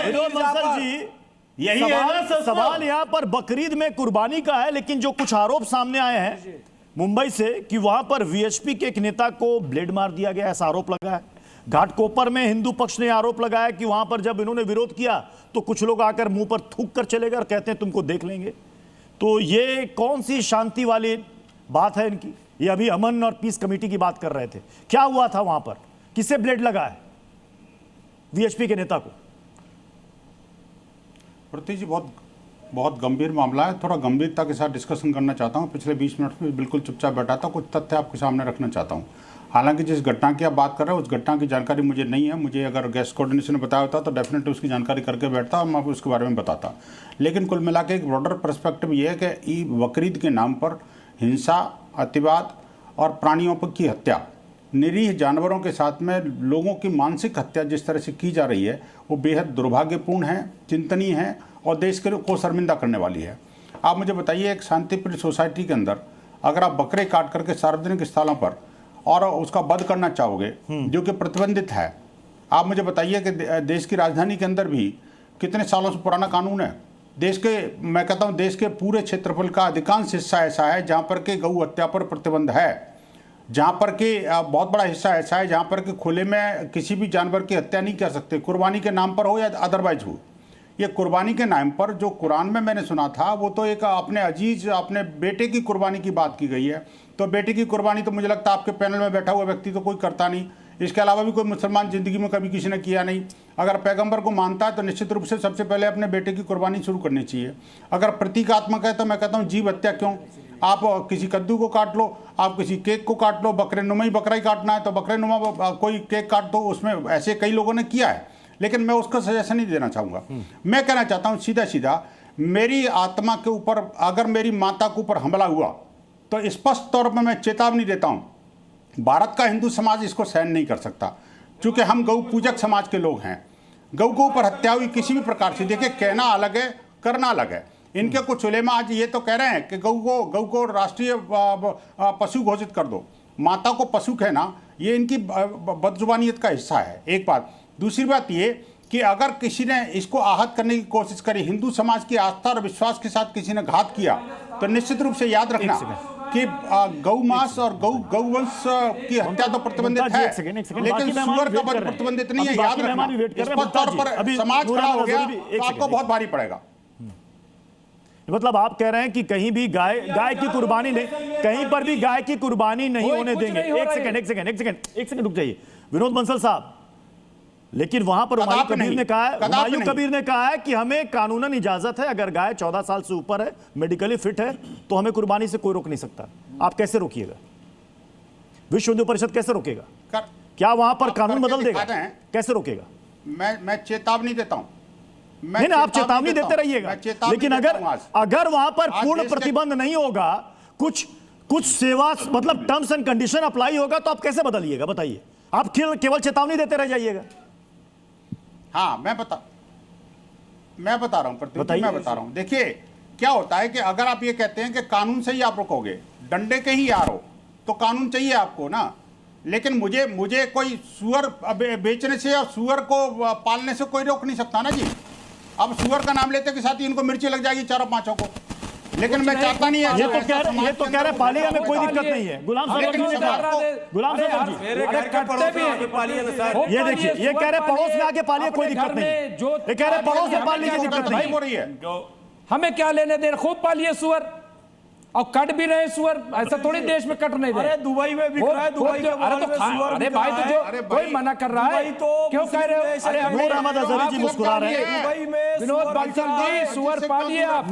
विनोद बंसल जी, यही सवाल यहाँ पर बकरीद में कुर्बानी का है, लेकिन जो कुछ आरोप सामने आए हैं मुंबई से कि वहां पर वीएचपी के एक नेता को ब्लेड मार दिया गया, ऐसा आरोप लगा है। घाटकोपर में हिंदू पक्ष ने आरोप लगाया कि वहां पर जब इन्होंने विरोध किया तो कुछ लोग आकर मुंह पर थूक कर चले गए और कहते हैं तुमको देख लेंगे। तो ये कौन सी शांति वाली बात है इनकी? ये अभी अमन और पीस कमेटी की बात कर रहे थे, क्या हुआ था वहां पर? किसे ब्लेड लगा है वीएचपी के नेता को? प्रतीक जी, बहुत गंभीर मामला है। थोड़ा गंभीरता के साथ डिस्कशन करना चाहता हूँ। पिछले 20 मिनट में बिल्कुल चुपचाप बैठा था, कुछ तथ्य आपके सामने रखना चाहता हूँ। हालांकि जिस घटना की आप बात कर रहे हैं उस घटना की जानकारी मुझे नहीं है। मुझे अगर गेस्ट कोऑर्डिनेशन ने बताया होता तो डेफिनेटली उसकी जानकारी करके बैठता और मैं आपको उसके बारे में बताता। लेकिन कुल मिला के एक ब्रॉडर पर्सपेक्टिव ये है कि बकरीद के नाम पर हिंसा, अतिवाद और प्राणियों की हत्या, निरीह जानवरों के साथ में लोगों की मानसिक हत्या जिस तरह से की जा रही है वो बेहद दुर्भाग्यपूर्ण है, चिंतनीय है और देश को शर्मिंदा करने वाली है। आप मुझे बताइए, एक शांतिप्रिय सोसाइटी के अंदर अगर आप बकरे काट करके सार्वजनिक स्थलों पर और उसका वध करना चाहोगे जो कि प्रतिबंधित है, आप मुझे बताइए कि देश की राजधानी के अंदर भी कितने सालों से पुराना कानून है। देश के, मैं कहता हूँ देश के पूरे क्षेत्रफल का अधिकांश हिस्सा ऐसा है जहाँ पर कि गौ हत्या पर प्रतिबंध है, जहाँ पर कि बहुत बड़ा हिस्सा ऐसा है जहाँ पर कि खुले में किसी भी जानवर की हत्या नहीं कर सकते, कुर्बानी के नाम पर हो या अदरवाइज हो। ये कुर्बानी के नाम पर जो कुरान में मैंने सुना था वो तो एक अपने अजीज, अपने बेटे की कुर्बानी की बात की गई है। तो बेटे की कुर्बानी तो मुझे लगता है आपके पैनल में बैठा हुआ व्यक्ति तो कोई करता नहीं, इसके अलावा भी कोई मुसलमान ज़िंदगी में कभी किसी ने किया नहीं। अगर पैगंबर को मानता है तो निश्चित रूप से सबसे पहले अपने बेटे की कुर्बानी शुरू करनी चाहिए। अगर प्रतीकात्मक है तो मैं कहता हूँ जीव हत्या क्यों? आप किसी कद्दू को काट लो, आप किसी केक को काट लो, बकरे नुमा ही बकरा ही काटना है तो बकरे नुमा कोई केक काट दो, उसमें ऐसे कई लोगों ने किया है। लेकिन मैं उसका सजेशन नहीं देना चाहूँगा। मैं कहना चाहता हूँ सीधा सीधा, मेरी आत्मा के ऊपर अगर मेरी माता के ऊपर हमला हुआ तो स्पष्ट तौर पर मैं चेतावनी देता हूँ, भारत का हिंदू समाज इसको सहन नहीं कर सकता, क्योंकि हम गौ पूजक समाज के लोग हैं। गौ के ऊपर हत्या हुई किसी भी प्रकार से, देखिए कहना अलग है, करना अलग है। इनके कुछ उलेमा आज ये तो कह रहे हैं कि गौ को राष्ट्रीय पशु घोषित कर दो। माता को पशु कहना ये इनकी बदजुबानियत का हिस्सा है, एक बात। दूसरी बात ये कि अगर किसी ने इसको आहत करने की कोशिश करी, हिंदू समाज की आस्था और विश्वास के साथ किसी ने घात किया, तो निश्चित रूप से याद रखना कि गौ मांस और गौवंश की हत्या तो प्रतिबंधित है, लेकिन सुअर का वध प्रतिबंधित नहीं है। याद रखना, स्पष्ट तौर पर समाज खड़ा हो गया तो आपको बहुत भारी पड़ेगा। मतलब आप कह रहे हैं कि कहीं भी गाय की कुर्बानी नहीं, कहीं पर भी गाय की कुर्बानी नहीं होने देंगे। एक सेकंड रुक जाइए विनोद बंसल साहब। लेकिन वहां पर हुमायूं कबीर ने कहा है कि हमें कानूनन इजाजत है, अगर गाय 14 साल से ऊपर है, मेडिकली फिट है, तो हमें कुर्बानी से कोई रोक नहीं सकता। आप कैसे रोकिएगा? विश्व हिंदू परिषद कैसे रोकेगा? क्या वहां पर कानून बदल देगा? कैसे रोकेगा? मैं चेतावनी देता हूं। नहीं, आप चेतावनी देते रहिएगा, लेकिन अगर वहां पर पूर्ण प्रतिबंध नहीं होगा, कुछ सेवा मतलब टर्म्स एंड कंडीशन अप्लाई होगा, तो आप कैसे बदलिएगा? बताइए। आप केवल चेतावनी देते रह जाइएगा। हाँ, मैं बता रहा हूं प्रतीक, मैं बता रहा हूं। देखिए क्या होता है कि अगर आप ये कहते हैं कि कानून से ही आप रोकोगे, डंडे के ही यार हो, तो कानून चाहिए आपको ना। लेकिन मुझे कोई सुअर बेचने से या सुअर को पालने से कोई रोक नहीं सकता ना जी। अब सुअर का नाम लेते के साथ ही इनको मिर्ची लग जाएगी चारों पांचों को। लेकिन मैं चाहता नहीं है, ये तो कह रहे पालिया में कोई दिक्कत नहीं है। गुलाम साहब जी, ये देखिए, ये कह रहे पड़ोस में आके पालिए, कोई दिक्कत नहीं। ये कह रहे पड़ोस में पालने की दिक्कत नहीं हो रही है। हमें क्या लेने देना, खूब पालिए सुअर और कट भी रहे सुअर, ऐसा थोड़ी देश में कट नहीं दे। अरे दुबई में बिक रहा है, दुबई के अरे भाई तो जो कोई मना कर रहा है क्यों कह रहे हो? अरे नूर अहमद अजहरी जी मुस्कुरा रहे हैं। दुबई में विनोद बंसल जी सुअर पालिए आप।